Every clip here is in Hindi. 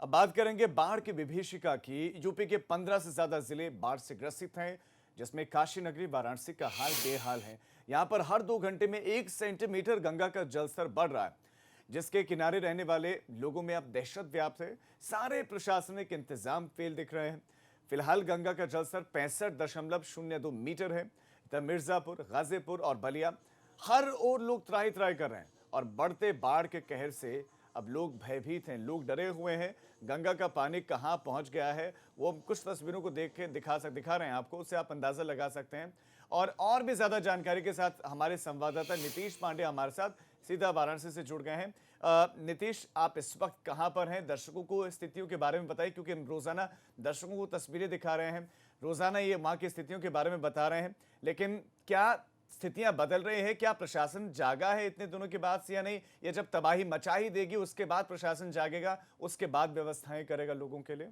अब बात करेंगे बाढ़ की विभीषिका की। यूपी के 15 से ज्यादा जिले बाढ़ से ग्रसित हैं, जिसमें काशी नगरी वाराणसी का हाल बेहाल है। यहां पर हर 2 घंटे में 1 सेंटीमीटर गंगा का जलस्तर बढ़ रहा है, जिसके किनारे रहने वाले लोगों में अब दहशत व्याप्त है। सारे प्रशासनिक इंतजाम फेल दिख रहे हैं। फिलहाल गंगा का जलस्तर 65.02 मीटर है। इधर मिर्जापुर, गाजीपुर और बलिया हर ओर लोग त्राही त्राही कर रहे हैं और बढ़ते बाढ़ के कहर से अब लोग भयभीत हैं, लोग डरे हुए हैं। गंगा का पानी कहां पहुंच गया है वो हम कुछ तस्वीरों को देख के दिखा रहे हैं आपको, उससे आप अंदाजा लगा सकते हैं। और भी ज्यादा जानकारी के साथ हमारे संवाददाता नीतीश पांडे हमारे साथ सीधा वाराणसी से जुड़ गए हैं। नीतीश, आप इस वक्त कहां पर हैं? दर्शकों को स्थितियों के बारे में बताइए, क्योंकि हम रोजाना दर्शकों को तस्वीरें दिखा रहे हैं, रोजाना ये वहां की स्थितियों के बारे में बता रहे हैं, लेकिन क्या स्थितियां बदल रही है? क्या प्रशासन जागा है इतने दिनों के बाद से या नहीं? या जब तबाही मचा ही देगी उसके बाद प्रशासन जागेगा, उसके बाद व्यवस्थाएं करेगा लोगों के लिए?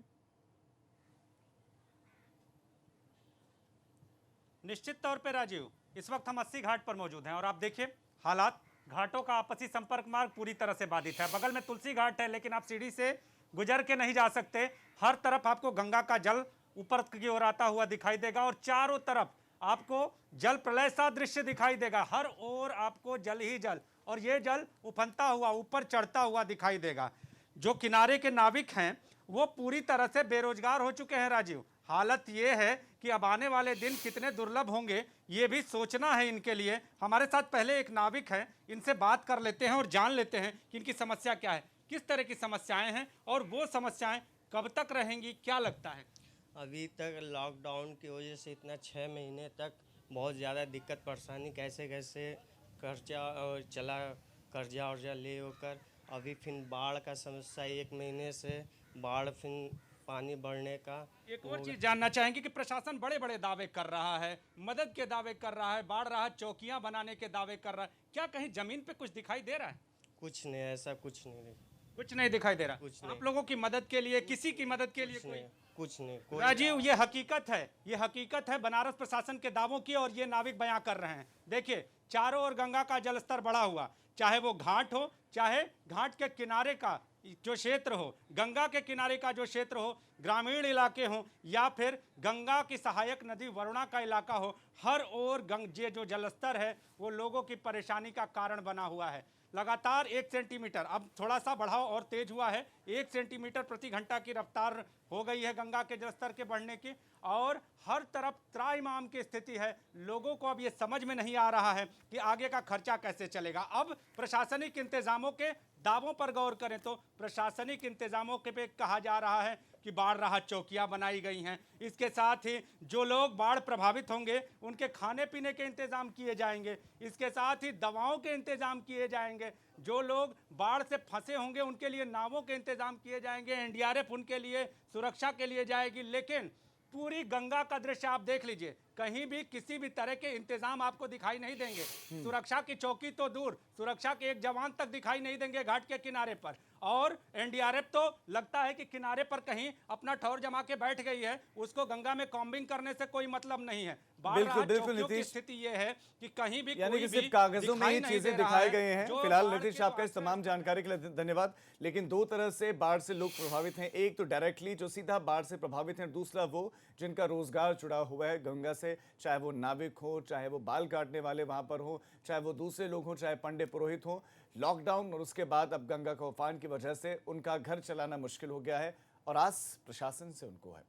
निश्चित तौर पे राजीव, इस वक्त हम 80 घाट पर मौजूद हैं और आप देखिए हालात, घाटों का आपसी संपर्क मार्ग पूरी तरह से बाधित है। बगल में तुलसी घाट है, लेकिन आप सीढ़ी से गुजर के नहीं जा सकते। हर तरफ आपको गंगा का जल ऊपर की ओर आता हुआ दिखाई देगा और चारों तरफ आपको जल प्रलय सा दृश्य दिखाई देगा। हर ओर आपको जल ही जल, और ये जल उफनता हुआ ऊपर चढ़ता हुआ दिखाई देगा। जो किनारे के नाविक हैं वो पूरी तरह से बेरोजगार हो चुके हैं राजीव। हालत ये है कि अब आने वाले दिन कितने दुर्लभ होंगे ये भी सोचना है इनके लिए। हमारे साथ पहले एक नाविक है, इनसे बात कर लेते हैं और जान लेते हैं कि इनकी समस्या क्या है, किस तरह की समस्याएं हैं और वो समस्याएं कब तक रहेंगी, क्या लगता है? अभी तक लॉकडाउन की वजह से इतना 6 महीने तक बहुत ज़्यादा दिक्कत परेशानी, कैसे कैसे कर्जा वर्जा ले होकर अभी फिर बाढ़ का समस्या, 1 महीने से बाढ़ फिर पानी बढ़ने का। एक और चीज जानना चाहेंगे कि प्रशासन बड़े बड़े दावे कर रहा है, मदद के दावे कर रहा है, बाढ़ राहत चौकियां बनाने के दावे कर रहा है, क्या कहीं जमीन पे कुछ दिखाई दे रहा है? कुछ नहीं, ऐसा कुछ नहीं, कुछ नहीं दिखाई दे रहा। कुछ नहीं। आप लोगों की मदद के लिए, किसी की मदद के लिए कुछ नहीं कोई। राजीव, ये हकीकत है, ये हकीकत है बनारस प्रशासन के दावों की, और ये नाविक बयां कर रहे हैं। देखिए चारों ओर गंगा का जलस्तर बढ़ा हुआ, चाहे वो घाट हो, चाहे घाट के किनारे का जो क्षेत्र हो, गंगा के किनारे का जो क्षेत्र हो, ग्रामीण इलाके हो, या फिर गंगा की सहायक नदी वरुणा का इलाका हो, हर ओर ये जो जलस्तर है वो लोगों की परेशानी का कारण बना हुआ है। लगातार 1 सेंटीमीटर, अब थोड़ा सा बढ़ाव और तेज हुआ है, 1 सेंटीमीटर प्रति घंटा की रफ्तार हो गई है गंगा के जलस्तर के बढ़ने की, और हर तरफ त्राहिमाम की स्थिति है। लोगों को अब ये समझ में नहीं आ रहा है कि आगे का खर्चा कैसे चलेगा। अब प्रशासनिक इंतजामों के दावों पर गौर करें तो प्रशासनिक इंतजामों के पे कहा जा रहा है कि बाढ़ राहत चौकियां बनाई गई हैं। इसके साथ ही जो लोग बाढ़ प्रभावित होंगे उनके खाने पीने के इंतजाम किए जाएंगे। इसके साथ ही दवाओं के इंतजाम किए जाएंगे। जो लोग बाढ़ से फंसे होंगे उनके लिए नावों के इंतजाम किए जाएंगे। एनडीआरएफ उनके लिए सुरक्षा के लिए जाएगी। लेकिन पूरी गंगा का दृश्य आप देख लीजिए, कहीं भी किसी भी तरह के इंतजाम आपको दिखाई नहीं देंगे। सुरक्षा की चौकी तो दूर, सुरक्षा के एक जवान तक दिखाई नहीं देंगे घाट के किनारे पर। और एनडीआरएफ तो लगता है कि किनारे पर कहीं अपना ठौर जमा के बैठ गई है, उसको गंगा में कॉम्बिंग करने से कोई मतलब नहीं है। बिल्कुल नीतीश, स्थिति ये है कि कहीं भी यानी कोई कि भी सिर्फ कागजों में ही चीजें दिखाई गई हैं। फिलहाल नीतीश, आपका इस तमाम जानकारी के लिए धन्यवाद। लेकिन 2 तरह से बाढ़ से लोग प्रभावित हैं, एक तो डायरेक्टली जो सीधा बाढ़ से प्रभावित हैं, दूसरा वो जिनका रोजगार जुड़ा हुआ है गंगा से, चाहे वो नाविक हो, चाहे वो बाल काटने वाले वहां पर हो, चाहे वो दूसरे लोग हो, चाहे पंडित पुरोहित हो। लॉकडाउन और उसके बाद अब गंगा का उफान की वजह से उनका घर चलाना मुश्किल हो गया है और आस प्रशासन से उनको है।